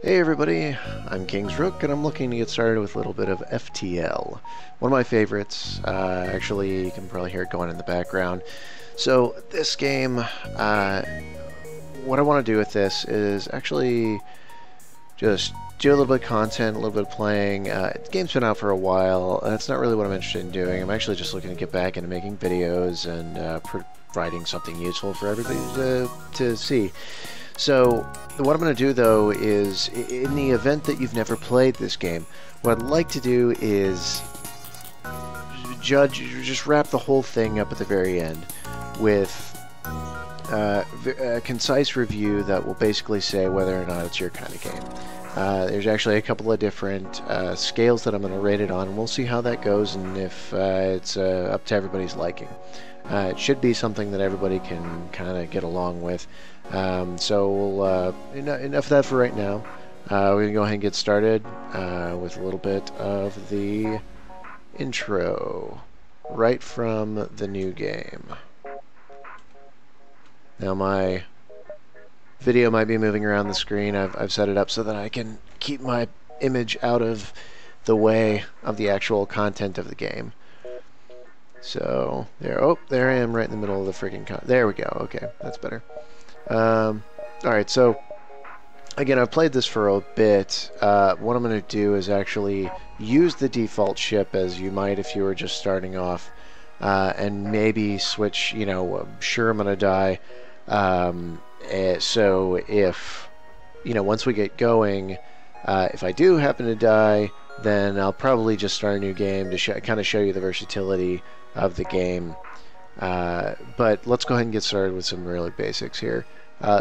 Hey everybody, I'm King's Rook, and I'm looking to get started with a little bit of FTL. One of my favorites. Actually, you can probably hear it going in the background. So this game, what I want to do with this is actually just do a little bit of content, a little bit of playing. The game's been out for a while. That's not really what I'm interested in doing. I'm actually just looking to get back into making videos and providing something useful for everybody to see. So what I'm going to do though is, in the event that you've never played this game, what I'd like to do is just wrap the whole thing up at the very end with a concise review that will basically say whether or not it's your kind of game. There's actually a couple of different scales that I'm going to rate it on, and we'll see how that goes and if it's up to everybody's liking. It should be something that everybody can kind of get along with. So we'll, enough of that for right now. We're going to go ahead and get started with a little bit of the intro right from the new game. Now my video might be moving around the screen. I've set it up so that I can keep my image out of the way of the actual content of the game. So there I am right in the middle of the freaking there we go. Okay, that's better. Alright, so again, I've played this for a bit. What I'm going to do is actually use the default ship as you might if you were just starting off, and maybe switch, I'm sure I'm going to die. So if, once we get going, if I do happen to die, then I'll probably just start a new game to kind of show you the versatility of the game. But let's go ahead and get started with some really basics here.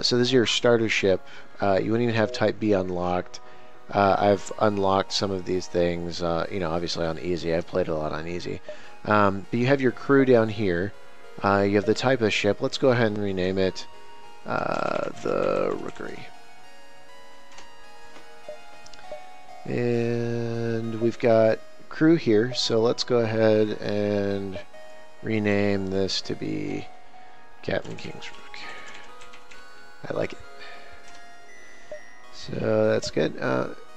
So this is your starter ship. You wouldn't even have Type B unlocked. I've unlocked some of these things, obviously on easy. I've played a lot on easy. But you have your crew down here. You have the type of ship. Let's go ahead and rename it the Rookery. And we've got crew here, so let's go ahead and rename this to be Captain King's Rook. I like it. So that's good.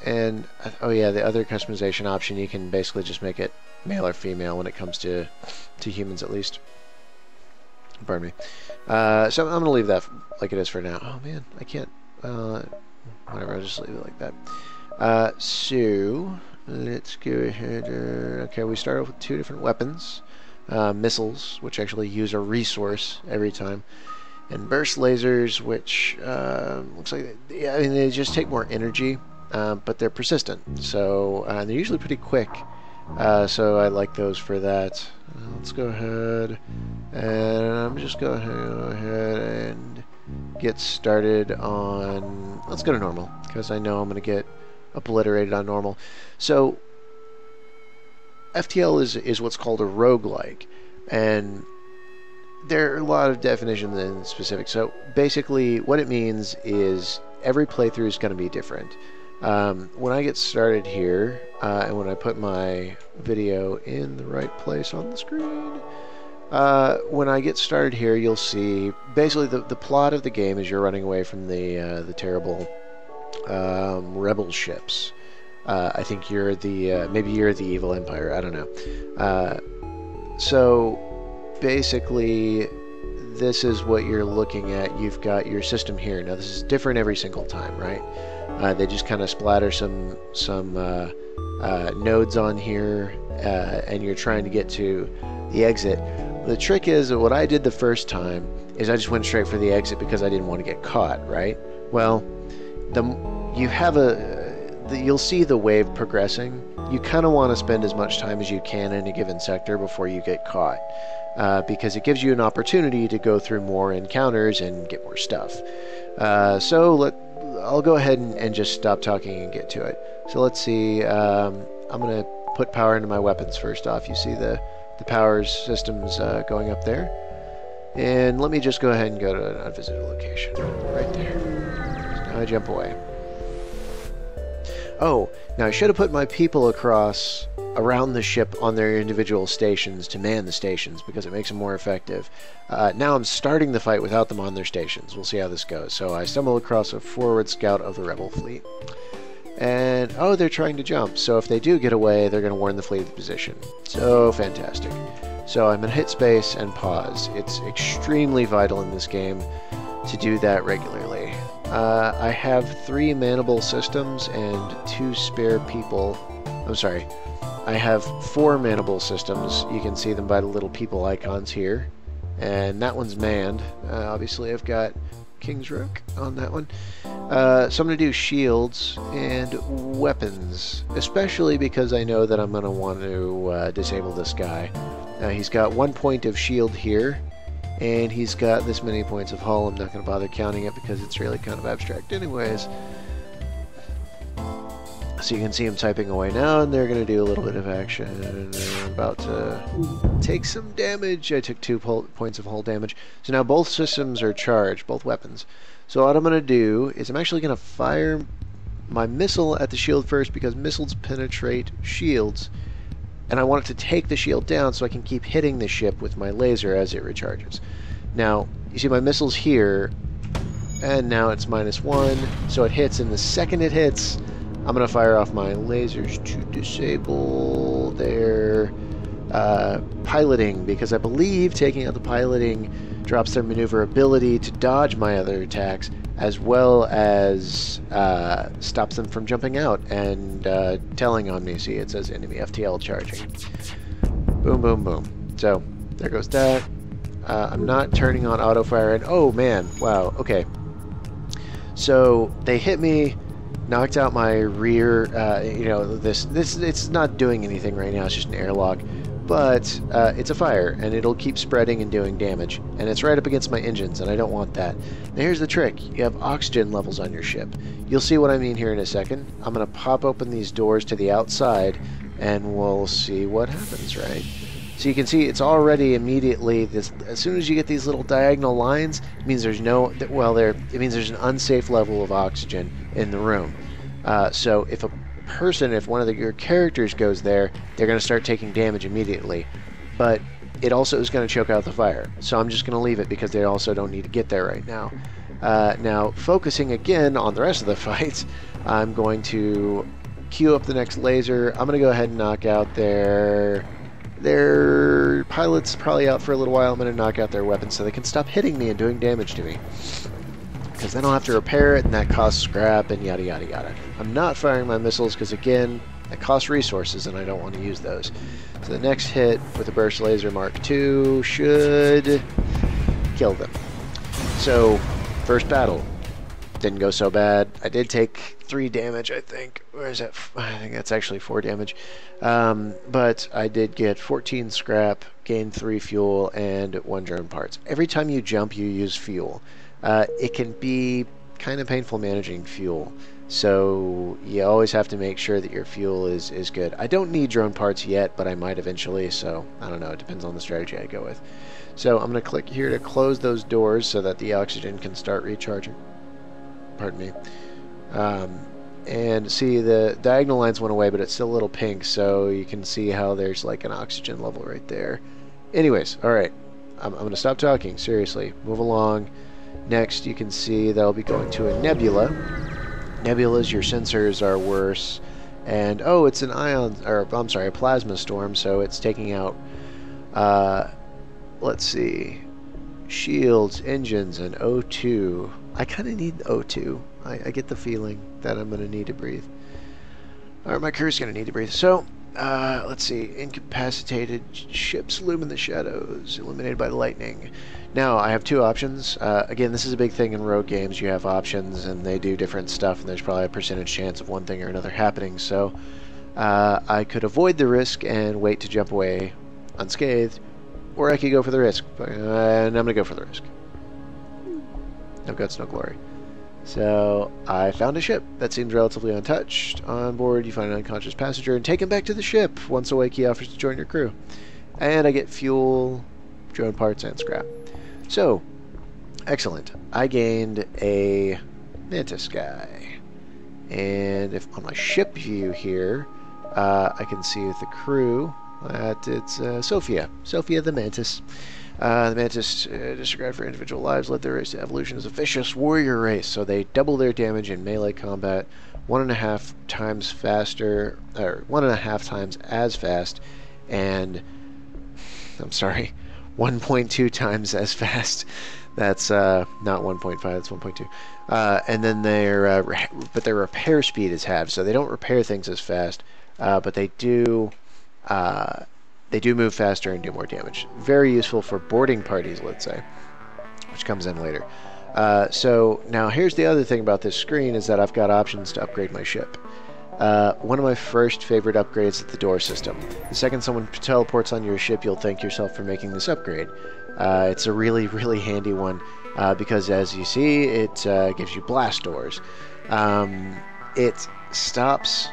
And oh yeah, the other customization option, you can basically just make it male or female when it comes to humans, at least. Pardon me. So I'm gonna leave that like it is for now. Oh man, I can't. Whatever, I'll just leave it like that. So let's go ahead. Okay, we start off with two different weapons. Missiles, which actually use a resource every time, and burst lasers, which looks like they just take more energy, but they're persistent. So they're usually pretty quick. So I like those for that. Let's go ahead, and I'm just going to go ahead and get started on. Let's go to normal because I know I'm going to get obliterated on normal. So FTL is what's called a roguelike, and there are a lot of definitions and specifics. So basically what it means is every playthrough is going to be different. When I get started here, and when I put my video in the right place on the screen, when I get started here, you'll see basically the plot of the game is you're running away from the terrible rebel ships. I think you're the maybe you're the evil empire. I don't know. So basically, this is what you're looking at. You've got your system here. Now this is different every single time, right? They just kind of splatter some nodes on here, and you're trying to get to the exit. The trick is that what I did the first time is I just went straight for the exit because I didn't want to get caught, right? Well, you have you'll see the wave progressing. You kind of want to spend as much time as you can in a given sector before you get caught, because it gives you an opportunity to go through more encounters and get more stuff. I'll go ahead and just stop talking and get to it. So let's see. I'm going to put power into my weapons first off. You see the power systems going up there. And let me just go ahead and go to an unvisited location. Right there. So now I jump away. Oh, now I should have put my people across around the ship on their individual stations to man the stations because it makes them more effective. Now I'm starting the fight without them on their stations. We'll see how this goes. So I stumble across a forward scout of the rebel fleet. And, oh, they're trying to jump. So if they do get away, they're going to warn the fleet of the position. So fantastic. So I'm going to hit space and pause. It's extremely vital in this game to do that regularly. I have 3 manable systems and 2 spare people. I'm sorry. I have 4 manable systems. You can see them by the little people icons here. And that one's manned. Obviously, I've got King's Rook on that one. So I'm going to do shields and weapons, especially because I know that I'm going to want to disable this guy. He's got 1 point of shield here, and he's got this many points of hull. I'm not going to bother counting it because it's really kind of abstract anyways. So you can see him typing away now, and they're going to do a little bit of action. And they're about to take some damage. I took 2 points of hull damage. So now both systems are charged, both weapons. So what I'm going to do is I'm actually going to fire my missile at the shield first, because missiles penetrate shields. And I want it to take the shield down so I can keep hitting the ship with my laser as it recharges. Now, you see my missile's here, and now it's -1, so it hits, and the second it hits, I'm going to fire off my lasers to disable their piloting, because I believe taking out the piloting drops their maneuverability to dodge my other attacks, as well as stops them from jumping out and telling on me. See, it says enemy FTL charging. Boom, boom, boom. So, there goes that. I'm not turning on auto fire, and oh man, wow, okay. So, they hit me, knocked out my rear, you know, it's not doing anything right now, it's just an airlock. But it's a fire, and it'll keep spreading and doing damage. And it's right up against my engines, and I don't want that. Now here's the trick. You have oxygen levels on your ship. You'll see what I mean here in a second. I'm going to pop open these doors to the outside, and we'll see what happens, right? So you can see it's already immediately, as soon as you get these little diagonal lines, it means there's no, well, it means there's an unsafe level of oxygen in the room. So if one of your characters goes there, they're going to start taking damage immediately. But it also is going to choke out the fire. So I'm just going to leave it because they also don't need to get there right now. Now, focusing again on the rest of the fights, I'm going to queue up the next laser. I'm going to go ahead and knock out their pilot's probably out for a little while. I'm going to knock out their weapons so they can stop hitting me and doing damage to me, because then I'll have to repair it, and that costs scrap, and yada yada yada. I'm not firing my missiles because, again, that costs resources, and I don't want to use those. So the next hit with a burst laser Mark II should kill them. So, first battle. Didn't go so bad. I did take 3 damage, I think. Where is that? I think that's actually 4 damage. But I did get 14 scrap, gained 3 fuel, and 1 drone parts. Every time you jump, you use fuel. It can be kind of painful managing fuel, so you always have to make sure that your fuel is good. I don't need drone parts yet, but I might eventually, so I don't know, it depends on the strategy I go with. So I'm going to click here to close those doors so that the oxygen can start recharging. Pardon me. And see, the diagonal lines went away, but it's still a little pink, so you can see how there's like an oxygen level right there. Anyways, alright, I'm going to stop talking, seriously, move along. Next, you can see they'll be going to a nebula. Nebulas, your sensors are worse. And, oh, it's an a plasma storm, so it's taking out, let's see, shields, engines, and O2. I kind of need O2. I get the feeling that I'm going to need to breathe. Or my crew's going to need to breathe. So, let's see, incapacitated ships loom in the shadows, illuminated by the lightning. Now, I have 2 options. Again, this is a big thing in rogue games. You have options, and they do different stuff, and there's probably a percentage chance of one thing or another happening. So, I could avoid the risk and wait to jump away unscathed, or I could go for the risk. And I'm going to go for the risk. No guts, no glory. So, I found a ship that seems relatively untouched. On board, you find an unconscious passenger and take him back to the ship. Once awake, he offers to join your crew. And I get fuel, drone parts, and scrap. So, excellent. I gained a Mantis guy. And if on my ship view here, I can see with the crew that it's Sophia. Sophia the Mantis. The Mantis, disregard for individual lives, led their race to evolution as a vicious warrior race, so they double their damage in melee combat 1.5 times faster, or 1.5 times as fast, and I'm sorry, 1.2 times as fast. That's not 1.5, that's 1.2. And then but their repair speed is halved, so they don't repair things as fast, but they do move faster and do more damage. Very useful for boarding parties, let's say, which comes in later. So now here's the other thing about this screen is that I've got options to upgrade my ship. One of my first favorite upgrades is the door system. The second someone teleports on your ship, you'll thank yourself for making this upgrade. It's a really, really handy one because, as you see, it gives you blast doors. It stops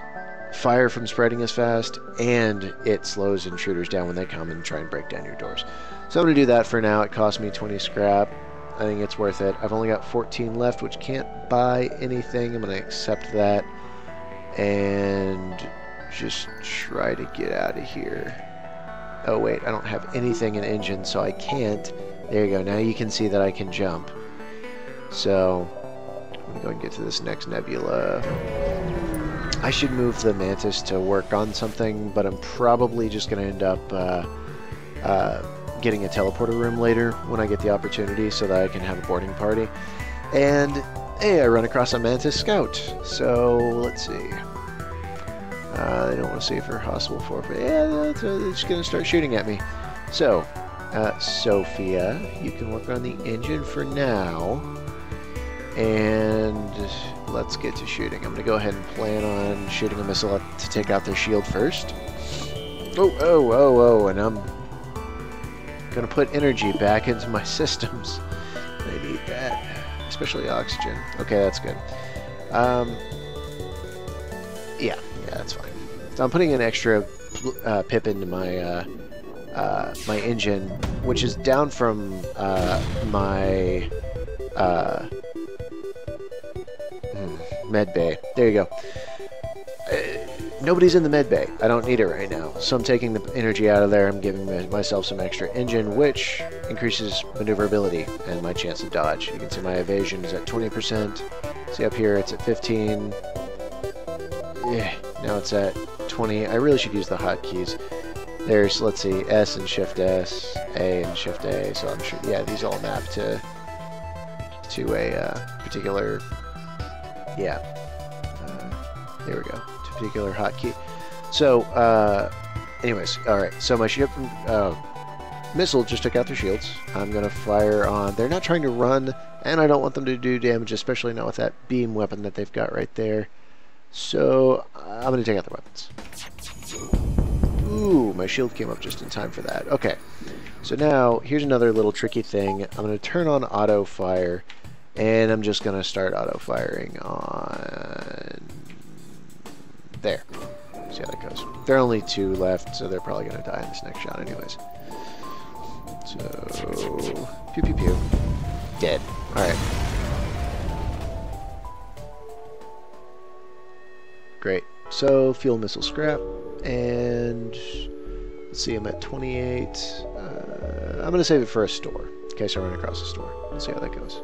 fire from spreading as fast, and it slows intruders down when they come and try and break down your doors. So I'm going to do that for now. It cost me 20 scrap. I think it's worth it. I've only got 14 left, which can't buy anything. I'm going to accept that and just try to get out of here. Oh wait, I don't have anything in engine, so I can't. There you go. Now you can see that I can jump. So I'm going to go and get to this next nebula. I should move the Mantis to work on something, but I'm probably just going to end up getting a teleporter room later when I get the opportunity so that I can have a boarding party. And hey, I run across a Mantis Scout. So let's see. They don't want to see for hostile forfeit. Yeah, they're just going to start shooting at me. So, Sophia, you can work on the engine for now. And let's get to shooting. I'm going to go ahead and plan on shooting a missile to take out their shield first. Oh, and I'm going to put energy back into my systems. I need that, especially oxygen. Okay, that's good. Yeah, that's fine. So I'm putting an extra pip into my my engine, which is down from my med bay. There you go. Nobody's in the med bay. I don't need it right now. So I'm taking the energy out of there. I'm giving myself some extra engine, which increases maneuverability and my chance to dodge. You can see my evasion is at 20%. See up here, it's at 15. Now it's at 20. I really should use the hotkeys. There's, let's see, S and Shift S, A and Shift A. So I'm sure, yeah, these all map to a particular, yeah. There we go. To a particular hotkey. So, anyways, all right. So my ship missile just took out their shields. I'm gonna fire on. They're not trying to run, and I don't want them to do damage, especially not with that beam weapon that they've got right there. So I'm gonna take out the weapons. Ooh, my shield came up just in time for that. Okay. So now here's another little tricky thing. I'm gonna turn on auto fire, and I'm just gonna start auto firing on there. See how that goes. There are only 2 left, so they're probably gonna die in this next shot anyways. So pew pew pew. Dead. Alright. Great. So fuel missile scrap, and let's see, I'm at 28. I'm gonna save it for a store in case I run across a store. Let's see how that goes.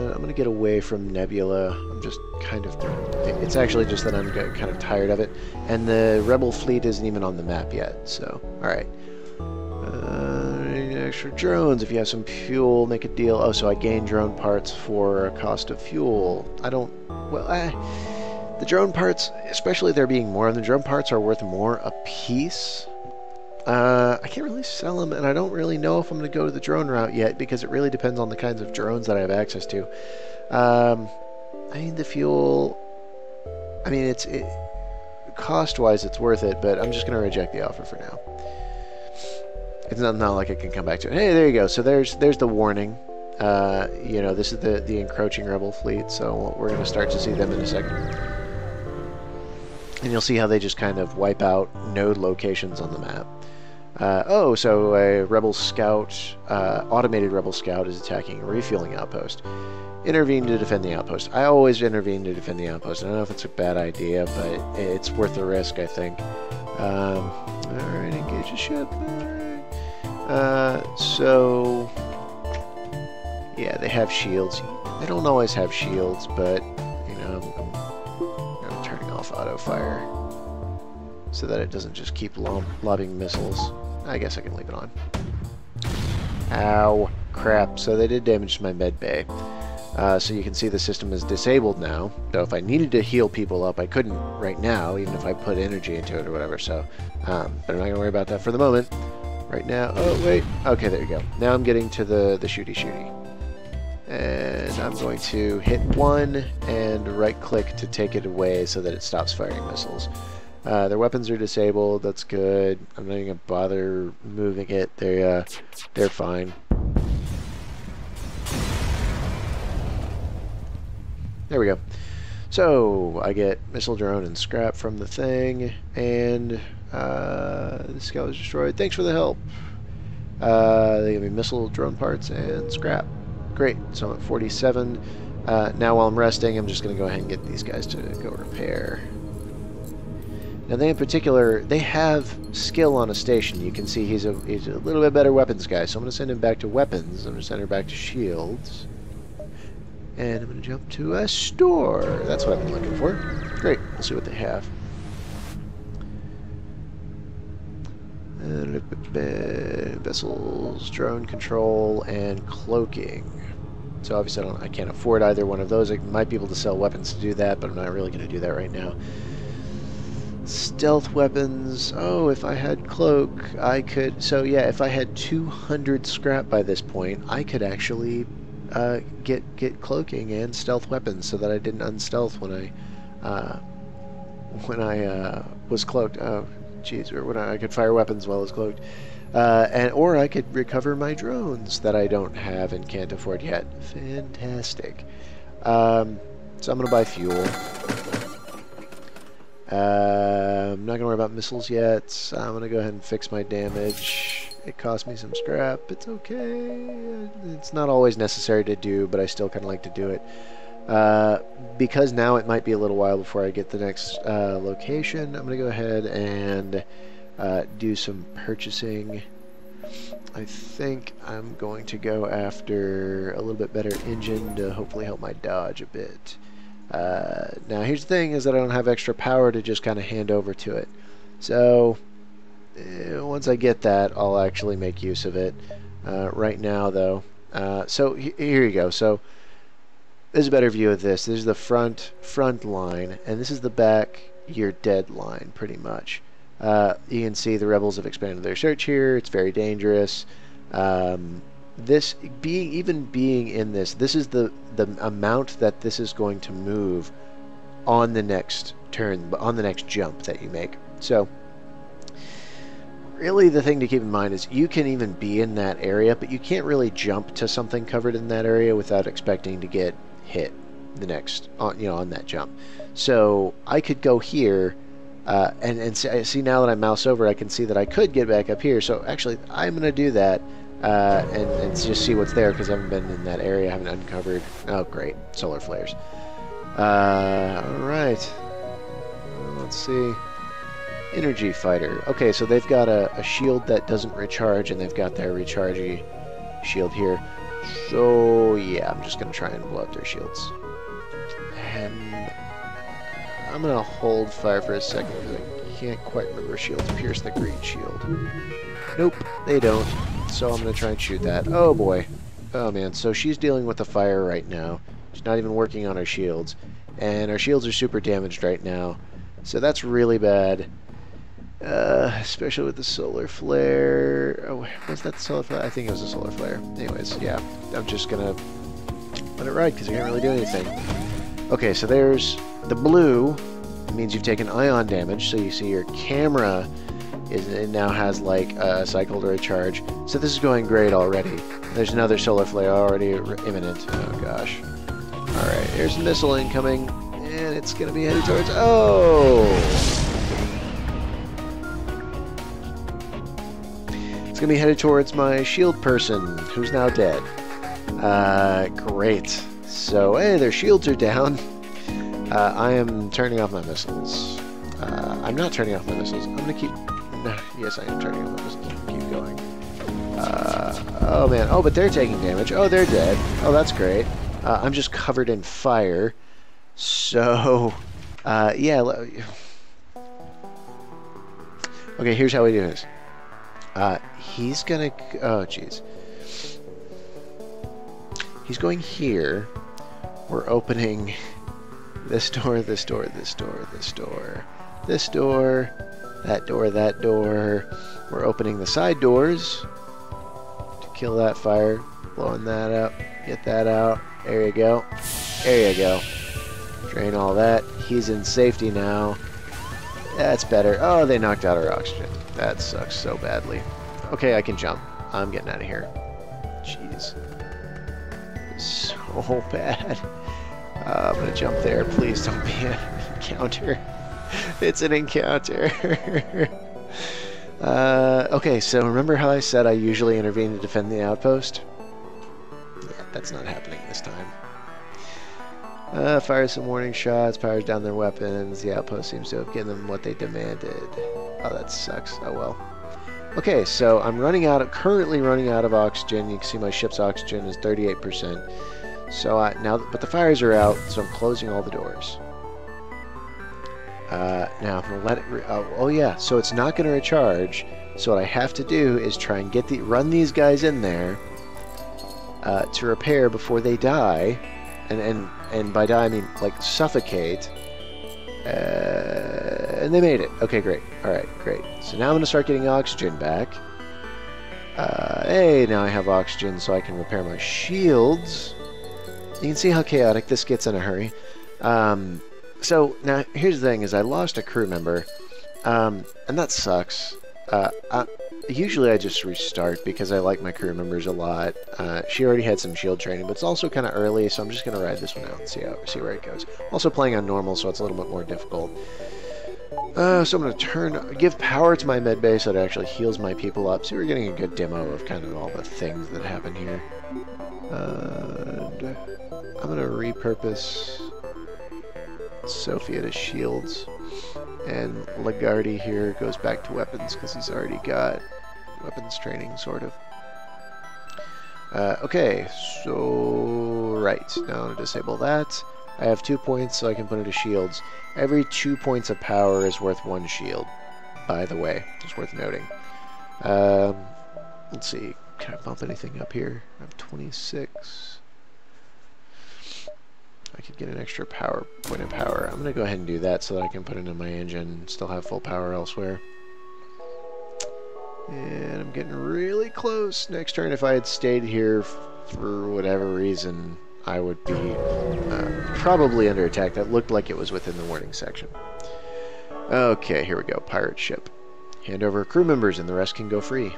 I'm going to get away from Nebula. I'm just kind of... It's actually just that I'm kind of tired of it. And the Rebel fleet isn't even on the map yet, so... Alright. Extra drones. If you have some fuel, make a deal. Oh, so I gain drone parts for a cost of fuel. I don't... Well, the drone parts, especially there being more of the drone parts, are worth more a piece. I can't really sell them, and I don't really know if I'm going to go to the drone route yet, because it really depends on the kinds of drones that I have access to. I need the fuel. I mean, cost-wise, it's worth it, but I'm just going to reject the offer for now. It's not like I can come back to it. Hey, there you go. So there's the warning. You know, this is the encroaching rebel fleet, so we're going to start to see them in a second. And you'll see how they just kind of wipe out node locations on the map. Oh, so a rebel scout, automated rebel scout is attacking a refueling outpost. Intervene to defend the outpost. I always intervene to defend the outpost. I don't know if it's a bad idea, but it's worth the risk, I think. Alright, engage the ship. Alright. So... Yeah, they have shields. They don't always have shields, but, you know, I'm turning off auto fire so that it doesn't just keep lobbing missiles. I guess I can leave it on. Ow. Crap. So they did damage to my med bay. So you can see the system is disabled now. So if I needed to heal people up, I couldn't right now, even if I put energy into it or whatever. So, but I'm not going to worry about that for the moment. Right now, oh wait, okay, there you go. Now I'm getting to the shooty. And I'm going to hit 1 and right-click to take it away so that it stops firing missiles. Their weapons are disabled. That's good. I'm not even going to bother moving it. They're fine. There we go. So I get missile drone and scrap from the thing, and the scout was destroyed. Thanks for the help. They give me missile drone parts and scrap. Great. So I'm at 47. Now while I'm resting, I'm just going to go ahead and get these guys to go repair. Now they in particular, they have skill on a station. You can see he's a little bit better weapons guy. So I'm going to send him back to weapons. I'm going to send her back to shields. And I'm going to jump to a store. That's what I've been looking for. Great. Let's see what they have. Vessels, drone control, and cloaking. So obviously I can't afford either one of those. I might be able to sell weapons to do that, but I'm not really going to do that right now. Stealth weapons. Oh, if I had cloak, I could... So yeah, if I had 200 scrap by this point, I could actually get cloaking and stealth weapons so that I didn't unstealth when I was cloaked. Oh, jeez, or when I could fire weapons while I was cloaked. Or I could recover my drones that I don't have and can't afford yet. Fantastic. So I'm going to buy fuel. I'm not going to worry about missiles yet. I'm going to go ahead and fix my damage. It cost me some scrap. It's okay. It's not always necessary to do, but I still kind of like to do it. Because now it might be a little while before I get the next location, I'm going to go ahead and do some purchasing. I think I'm going to go after a little bit better engine to hopefully help my dodge a bit. Now here's the thing, is that I don't have extra power to just kind of hand over to it. So once I get that, I'll actually make use of it. Right now though, so here you go. So there's a better view of this. This is the front line, and this is the back, you're dead line, pretty much. You can see the rebels have expanded their search here. It's very dangerous. This even being in this is the amount that this is going to move on the next turn, on the next jump that you make. So really the thing to keep in mind is you can even be in that area, but you can't really jump to something covered in that area without expecting to get hit the next on that jump. So I could go here and see now that I mouse over, I can see that I could get back up here. So actually I'm going to do that and just see what's there, because I haven't been in that area. I haven't uncovered. Oh great, solar flares. Alright, let's see. Energy fighter. Okay, so they've got a shield that doesn't recharge, and they've got their rechargy shield here. So yeah, I'm just going to try and blow up their shields. And I'm going to hold fire for a second because I can't quite remember shields pierce the green shield. Nope, they don't. So I'm going to try and shoot that. Oh boy. Oh man, so she's dealing with the fire right now. She's not even working on her shields. And our shields are super damaged right now. So that's really bad. Especially with the solar flare. Oh, was that the solar flare? I think it was a solar flare. Anyways, yeah. I'm just going to let it ride because I can't really do anything. Okay, so there's the blue. It means you've taken ion damage. So you see your camera it now has like a cycle to recharge. So this is going great already. There's another solar flare already imminent. Oh gosh. Alright, here's a missile incoming. And it's going to be headed towards... Oh! It's going to be headed towards my shield person, who's now dead. Great. So, hey, their shields are down. I am turning off my missiles. I'm not turning off my missiles. I'm going to keep... No, yes, I am turning off my missiles. Keep going. Oh man. Oh, but they're taking damage. Oh, they're dead. Oh, that's great. I'm just covered in fire. So, yeah. Okay, here's how we do this. He's gonna... Oh, jeez. He's going here. We're opening this door, this door, this door, this door, this door, that door, that door. We're opening the side doors to kill that fire. Blowing that up. Get that out. There you go. There you go. Drain all that. He's in safety now. That's better. Oh, they knocked out our oxygen. That sucks so badly. Okay, I can jump. I'm getting out of here. Jeez. So bad. I'm gonna jump there. Please don't be an encounter. It's an encounter. Okay, so remember how I said I usually intervene to defend the outpost? Yeah, that's not happening this time. Fires some warning shots, powers down their weapons. The outpost seems to have given them what they demanded. Oh, that sucks. Oh well. Okay, so I'm currently running out of oxygen. You can see my ship's oxygen is 38%. So now, but the fires are out, so I'm closing all the doors. Now I'm gonna let it. Oh yeah, so it's not gonna recharge. So what I have to do is try and run these guys in there to repair before they die, and by die I mean like suffocate. And they made it. Okay, great. All right, great. So now I'm gonna start getting oxygen back. Hey, now I have oxygen, so I can repair my shields. You can see how chaotic this gets in a hurry. So now here's the thing: is I lost a crew member, and that sucks. Usually I just restart because I like my crew members a lot. She already had some shield training, but it's also kind of early, so I'm just gonna ride this one out and see where it goes. Also playing on normal, so it's a little bit more difficult. So I'm gonna give power to my med base so that it actually heals my people up. So we're getting a good demo of kind of all the things that happen here. And I'm gonna repurpose Sophia to shields, and Lagarde here goes back to weapons because he's already got weapons training, sort of. Okay, so right now I'm gonna disable that. I have 2 points, so I can put it to shields. Every 2 points of power is worth 1 shield, by the way. Just worth noting. Let's see. Can I bump anything up here? I have 26. I could get an extra point of power. I'm going to go ahead and do that so that I can put it in my engine and still have full power elsewhere. And I'm getting really close. Next turn, if I had stayed here for whatever reason, I would be probably under attack. That looked like it was within the warning section. Okay, here we go. Pirate ship. Hand over crew members and the rest can go free.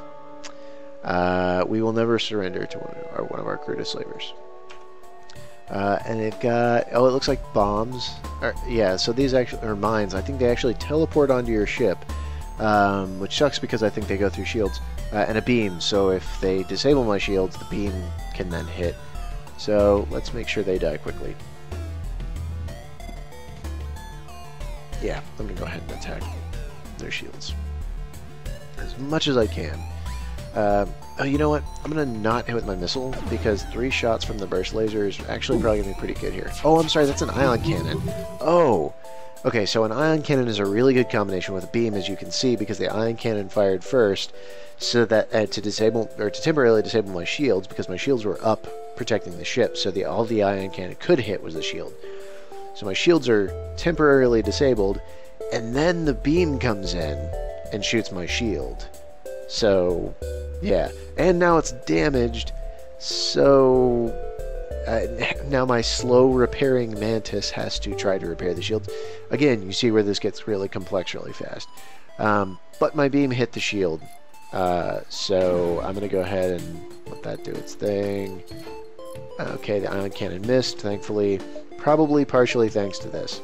We will never surrender to one of our crew to slavers. And they've got... Oh, it looks like bombs. Yeah, so these actually are mines. I think they actually teleport onto your ship, which sucks because I think they go through shields. And a beam, so if they disable my shields, the beam can then hit. So let's make sure they die quickly. Yeah, I'm going to go ahead and attack their shields as much as I can. Oh, you know what? I'm going to not hit with my missile because 3 shots from the burst laser is actually probably going to be pretty good here. Oh, I'm sorry, that's an ion cannon. Oh! Okay, so an ion cannon is a really good combination with a beam, as you can see, because the ion cannon fired first, so that to disable or to temporarily disable my shields, because my shields were up protecting the ship, so all the ion cannon could hit was the shield. So my shields are temporarily disabled, and then the beam comes in and shoots my shield. So, yeah. And now it's damaged, so now my slow repairing mantis has to try to repair the shields. Again, you see where this gets really complex really fast. But my beam hit the shield, so I'm going to go ahead and let that do its thing. Okay, the ion cannon missed, thankfully. Probably partially thanks to this.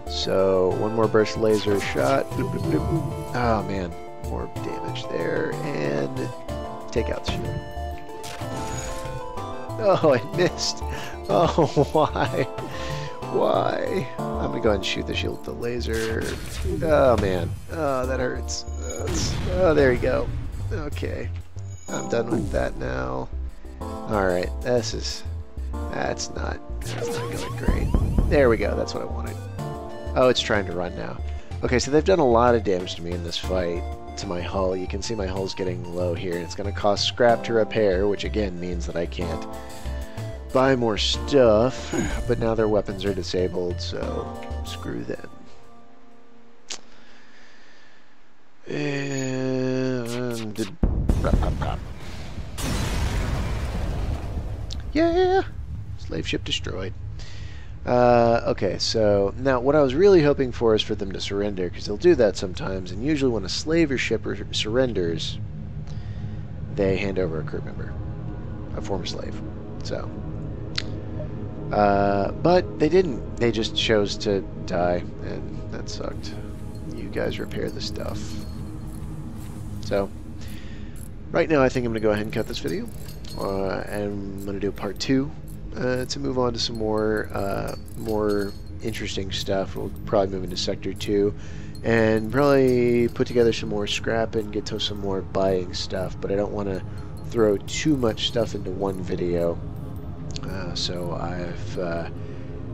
So, one more burst laser shot. Boop, boop, boop. Oh, man. More damage there. And take out the shield. Oh, I missed. Oh, why? Why? I'm going to go ahead and shoot the shield with the laser. Oh, man. Oh, that hurts. Oh, there you go. Okay. I'm done with that now. Alright, that's not going great. There we go, that's what I wanted. Oh, it's trying to run now. Okay, so they've done a lot of damage to me in this fight, to my hull. You can see my hull's getting low here, and it's going to cost scrap to repair, which again means that I can't buy more stuff, but now their weapons are disabled, so screw them. And yeah, slave ship destroyed. Okay, so now what I was really hoping for is for them to surrender, because they'll do that sometimes, and usually when a slave or shipper surrenders, they hand over a crew member, a former slave. So, but they didn't. They just chose to die, and that sucked. You guys repair the stuff. So, right now I think I'm going to go ahead and cut this video, and I'm going to do part 2. To move on to some more interesting stuff. We'll probably move into Sector 2 and probably put together some more scrap and get to some more buying stuff, but I don't want to throw too much stuff into one video. So I'm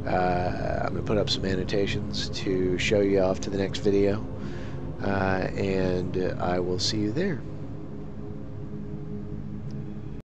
going to put up some annotations to show you off to the next video, and I will see you there.